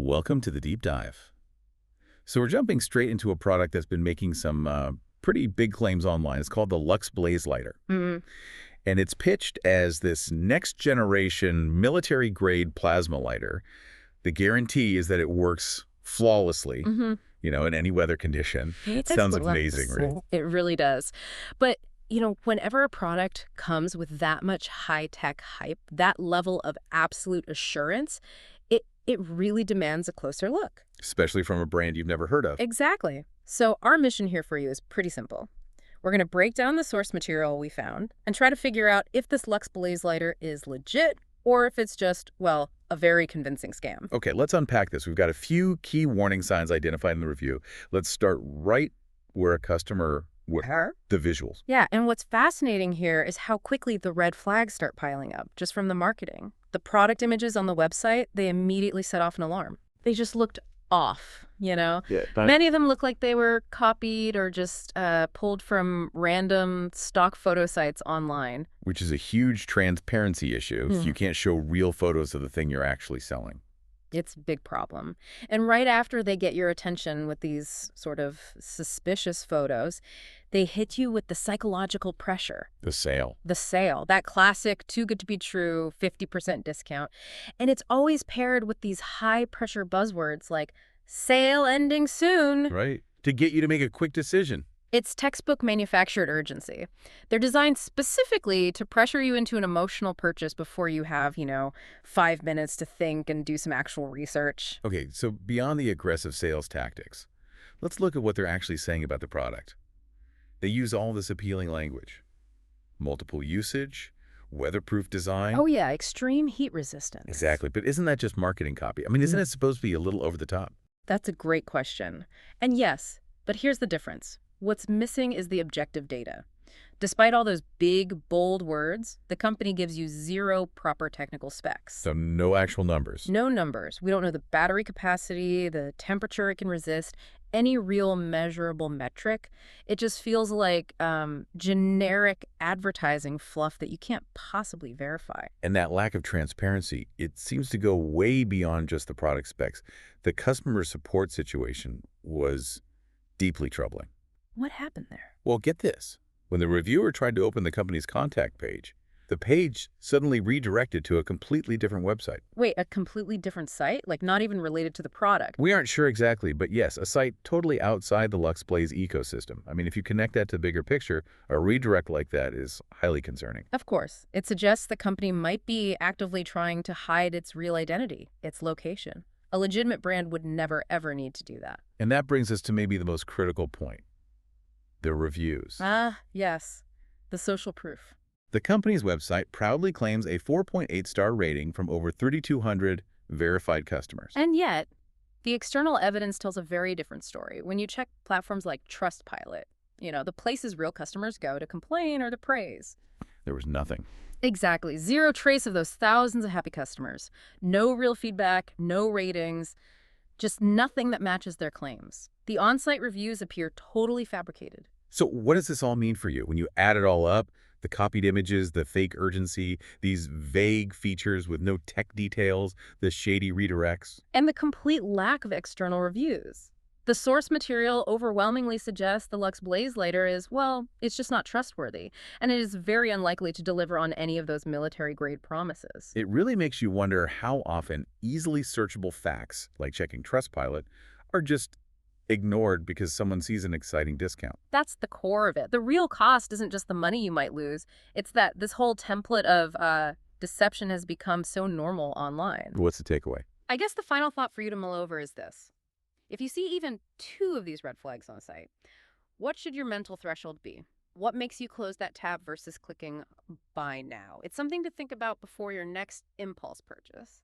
Welcome to the deep dive. So we're jumping straight into a product that's been making some pretty big claims online. It's called the Lux Blaze Lighter. Mm, And it's pitched as this next generation military grade plasma lighter. The guarantee is that it works flawlessly, hmm in any weather condition. It sounds Excellent. amazing, right? It really does. But, whenever a product comes with that much high-tech hype, that level of absolute assurance, it really demands a closer look. Especially from a brand you've never heard of. Exactly. So our mission here for you is pretty simple. We're going to break down the source material we found and try to figure out if this Lux Blaze lighter is legit or if it's just, well, a very convincing scam. Okay, let's unpack this. We've got a few key warning signs identified in the review. Let's start right where a customer the visuals. Yeah, and what's fascinating here is how quickly the red flags start piling up just from the marketing. The product images on the website, they immediately set off an alarm. They just looked off. Yeah, Many of them look like they were copied or just pulled from random stock photo sites online. which is a huge transparency issue if you can't show real photos of the thing you're actually selling. It's a big problem. And right after they get your attention with these sort of suspicious photos, they hit you with the psychological pressure. The sale. The sale, that classic too good to be true 50% discount. And it's always paired with these high-pressure buzzwords like sale ending soon. Right. To get you to make a quick decision. It's textbook manufactured urgency. They're designed specifically to pressure you into an emotional purchase before you have, 5 minutes to think and do some actual research. Okay, so beyond the aggressive sales tactics, let's look at what they're actually saying about the product. They use all this appealing language. Multiple usage, weatherproof design. Oh yeah, extreme heat resistance. Exactly, but isn't that just marketing copy? I mean, isn't it supposed to be a little over the top? That's a great question. And yes, but here's the difference. What's missing is the objective data. Despite all those big, bold words, the company gives you zero proper technical specs. So no actual numbers. No numbers. We don't know the battery capacity, the temperature it can resist, any real measurable metric. It just feels like generic advertising fluff that you can't possibly verify. And that lack of transparency, it seems to go way beyond just the product specs. The customer support situation was deeply troubling. What happened there? Well, get this. When the reviewer tried to open the company's contact page, the page suddenly redirected to a completely different website. Wait, a completely different site? Like not even related to the product? We aren't sure exactly, but yes, a site totally outside the Lux Blaze ecosystem. I mean, if you connect that to the bigger picture, a redirect like that is highly concerning. Of course. It suggests the company might be actively trying to hide its real identity, its location. A legitimate brand would never, ever need to do that. And that brings us to maybe the most critical point. The reviews. Ah, yes. The social proof. The company's website proudly claims a 4.8-star rating from over 3,200 verified customers. And yet, the external evidence tells a very different story. When you check platforms like Trustpilot, the places real customers go to complain or to praise. There was nothing. Exactly. Zero trace of those thousands of happy customers. No real feedback, no ratings, just nothing that matches their claims. The on-site reviews appear totally fabricated. So what does this all mean for you? When you add it all up, the copied images, the fake urgency, these vague features with no tech details, the shady redirects. And the complete lack of external reviews. The source material overwhelmingly suggests the Lux Blaze Lighter is, well, it's just not trustworthy, and it is very unlikely to deliver on any of those military-grade promises. It really makes you wonder how often easily searchable facts, like checking Trustpilot, are just ignored because someone sees an exciting discount. That's the core of it. The real cost isn't just the money you might lose. It's that this whole template of deception has become so normal online. What's the takeaway? I guess the final thought for you to mull over is this. If you see even 2 of these red flags on a site, what should your mental threshold be? What makes you close that tab versus clicking buy now? It's something to think about before your next impulse purchase.